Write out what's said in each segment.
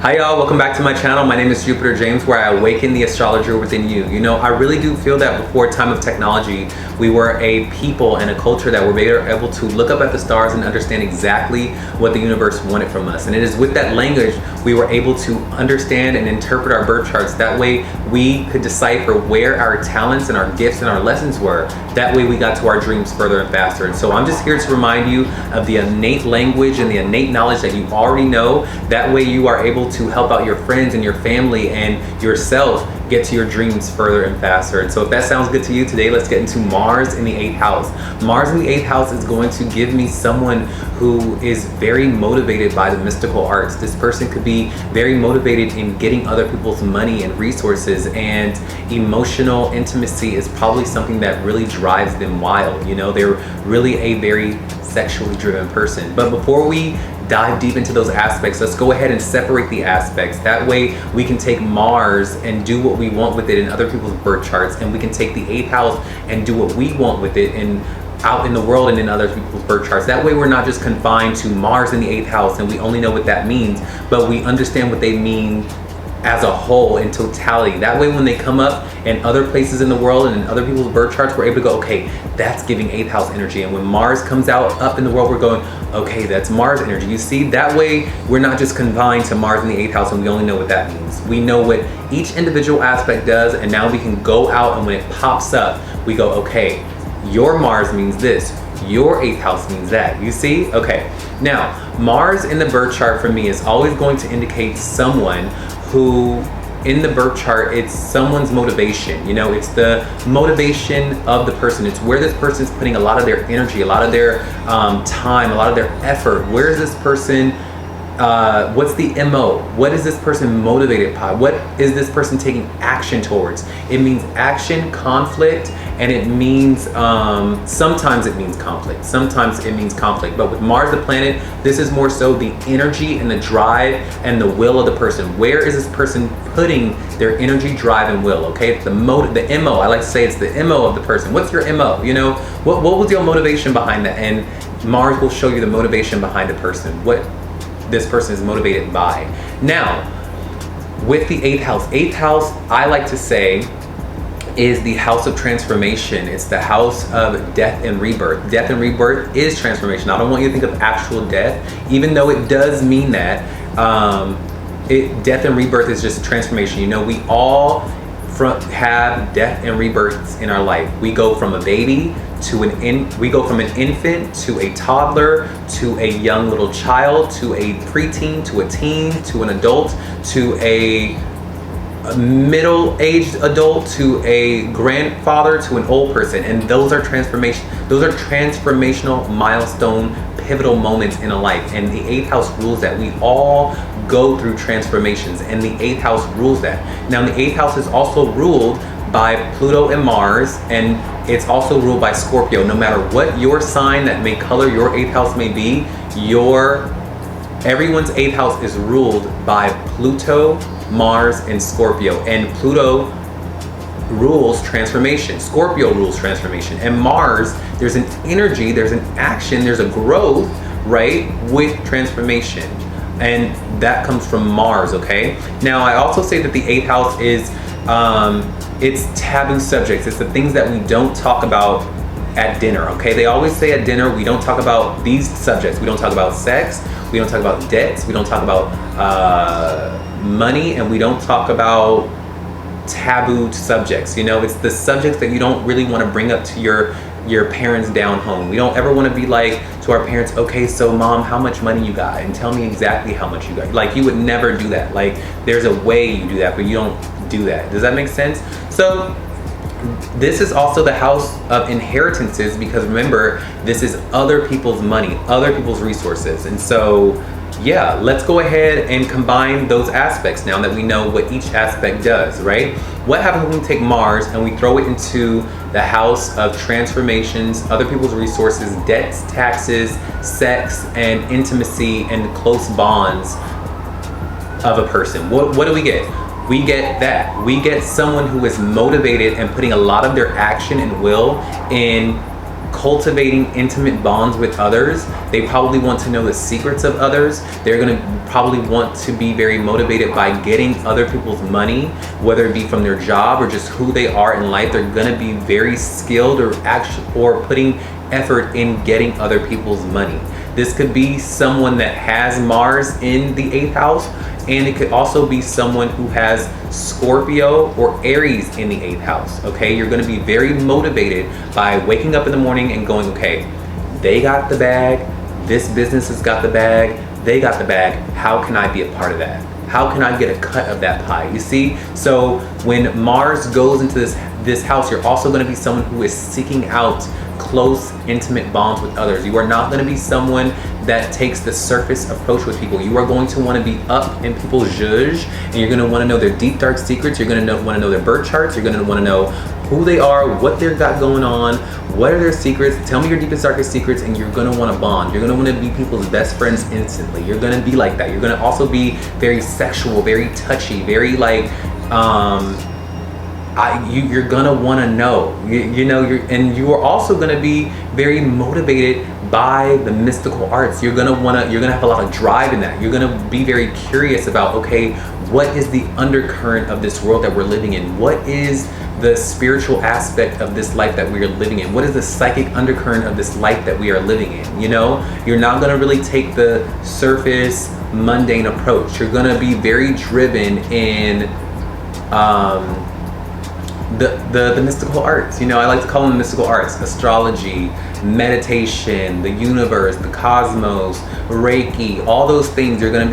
Hi y'all, welcome back to my channel. My name is JupiterJames, where I awaken the astrologer within you. You know, I really do feel that before time of technology, we were a people and a culture that were able to look up at the stars and understand exactly what the universe wanted from us. And it is with that language we were able to understand and interpret our birth charts. That way we could decipher where our talents and our gifts and our lessons were. That way we got to our dreams further and faster. And so I'm just here to remind you of the innate language and the innate knowledge that you already know. That way you are able to help out your friends and your family and yourself get to your dreams further and faster. And so if that sounds good to you today, let's get into Mars in the 8th house. Mars in the 8th house is going to give me someone who is very motivated by the mystical arts. This person could be very motivated in getting other people's money and resources, and emotional intimacy is probably something that really drives them wild. You know, they're really a very sexually driven person. But before we dive deep into those aspects, let's go ahead and separate the aspects. That way we can take Mars and do what we want with it in other people's birth charts, and we can take the 8th house and do what we want with it out in the world and in other people's birth charts. That way we're not just confined to Mars in the 8th house and we only know what that means, but we understand what they mean as a whole, in totality. That way when they come up in other places in the world and in other people's birth charts, we're able to go, okay, that's giving 8th house energy. And when Mars comes out up in the world, we're going, okay, that's Mars energy. You see, that way we're not just confined to Mars in the 8th house and we only know what that means. We know what each individual aspect does, and now we can go out and when it pops up, we go, okay, your Mars means this, your 8th house means that. You see? Okay. Now, Mars in the birth chart for me is always going to indicate someone who, in the birth chart, it's someone's motivation. You know, it's the motivation of the person. It's where this person is putting a lot of their energy, a lot of their time, a lot of their effort. Where is this person? What's the MO? What is this person motivated by? What is this person taking action towards? It means action, conflict, and it means, sometimes it means conflict. Sometimes it means conflict. But with Mars, the planet, this is more so the energy and the drive and the will of the person. Where is this person putting their energy, drive, and will? Okay, it's the MO. I like to say it's the MO of the person. What's your MO? You know, what was your motivation behind that? And Mars will show you the motivation behind a person. What this person is motivated by. Now, with the 8th house, I like to say, is the house of transformation. It's the house of death and rebirth. Death and rebirth is transformation. I don't want you to think of actual death, even though it does mean that. Death and rebirth is just transformation. You know, we all have death and rebirths in our life. We go from a baby to we go from an infant to a toddler to a young little child to a preteen to a teen to an adult to a middle-aged adult to a grandfather to an old person. And those are transformational milestone pivotal moments in a life. And the 8th house rules that. We all go through transformations, and the 8th house rules that. Now, the 8th house is also ruled by Pluto and Mars, and it's also ruled by Scorpio. No matter what your sign that may color your 8th house may be, everyone's 8th house is ruled by Pluto, Mars, and Scorpio. And Pluto rules transformation. Scorpio rules transformation. And Mars, there's an energy, there's an action, there's a growth, right, with transformation. And that comes from Mars, okay? Now, I also say that the 8th house is, it's taboo subjects. It's the things that we don't talk about at dinner, okay? They always say at dinner, we don't talk about these subjects. We don't talk about sex, we don't talk about debts, we don't talk about money, and we don't talk about taboo subjects. You know, it's the subjects that you don't really want to bring up to your parents down home. We don't ever want to be like to our parents, okay, so mom, how much money you got? And tell me exactly how much you got. Like, you would never do that. Like, there's a way you do that, but you don't do that. Does that make sense? So this is also the house of inheritances, because remember, this is other people's money, other people's resources. And so, yeah, let's go ahead and combine those aspects now that we know what each aspect does, right? What happens when we take Mars and we throw it into the house of transformations, other people's resources, debts, taxes, sex, and intimacy, and close bonds of a person? What do we get? We get that. We get someone who is motivated and putting a lot of their action and will in cultivating intimate bonds with others. They probably want to know the secrets of others. They're going to probably want to be very motivated by getting other people's money, whether it be from their job or just who they are in life. They're going to be very skilled or putting effort in getting other people's money. This could be someone that has Mars in the 8th house, and it could also be someone who has Scorpio or Aries in the 8th house, okay? You're gonna be very motivated by waking up in the morning and going, okay, they got the bag, this business has got the bag, they got the bag, how can I be a part of that? How can I get a cut of that pie? You see? So when Mars goes into this house, you're also gonna be someone who is seeking out close, intimate bonds with others. You are not going to be someone that takes the surface approach with people. You are going to want to be up in people's zhuzh, and you're going to want to know their deep, dark secrets. You're going to want to know their birth charts. You're going to want to know who they are, what they've got going on, what are their secrets. Tell me your deepest, darkest secrets, and you're going to want to bond. You're going to want to be people's best friends instantly. You're going to be like that. You're going to also be very sexual, very touchy, very like, you're gonna want to know, and you are also gonna be very motivated by the mystical arts. You're gonna have a lot of drive in that. You're gonna be very curious about, okay, what is the undercurrent of this world that we're living in? What is the spiritual aspect of this life that we are living in? What is the psychic undercurrent of this life that we are living in? You're not gonna really take the surface, mundane approach. You're gonna be very driven in the mystical arts. I like to call them mystical arts: astrology, meditation, the universe, the cosmos, Reiki, all those things. You're gonna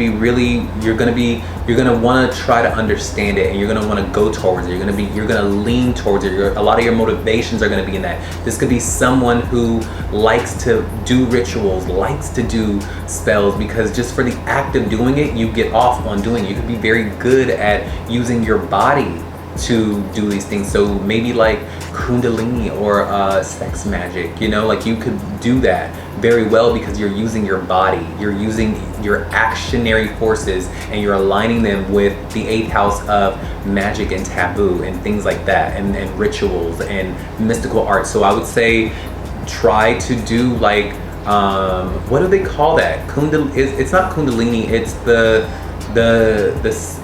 want to try to understand it, and you're gonna want to go towards it. You're gonna lean towards it. A lot of your motivations are gonna be in that. This could be someone who likes to do rituals, likes to do spells, because just for the act of doing it, you get off on doing it. You could be very good at using your body to do these things. So maybe like Kundalini or sex magic, like you could do that very well because you're using your body, you're using your actionary forces, and you're aligning them with the 8th house of magic and taboo and things like that, and rituals and mystical art. So I would say try to do like, what do they call that? It's not Kundalini, it's the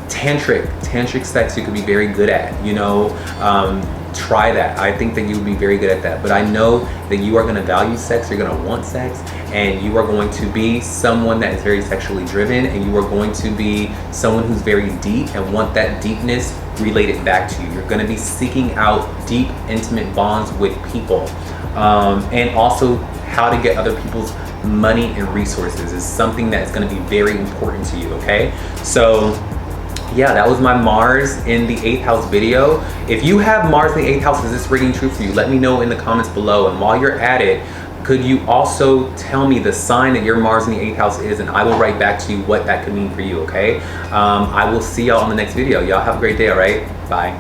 tantric sex you could be very good at. Try that. I think that you would be very good at that. But I know that you are going to value sex, you're going to want sex, and you are going to be someone that is very sexually driven, and you are going to be someone who's very deep and want that deepness related back to you. You're going to be seeking out deep, intimate bonds with people, and also how to get other people's money and resources is something that is going to be very important to you. Okay, so yeah, that was my Mars in the 8th house video. If you have Mars in the 8th house, is this reading true for you? Let me know in the comments below. And while you're at it, could you also tell me the sign that your Mars in the 8th house is, and I will write back to you what that could mean for you. Okay, I will see y'all on the next video. Y'all have a great day. All right, bye.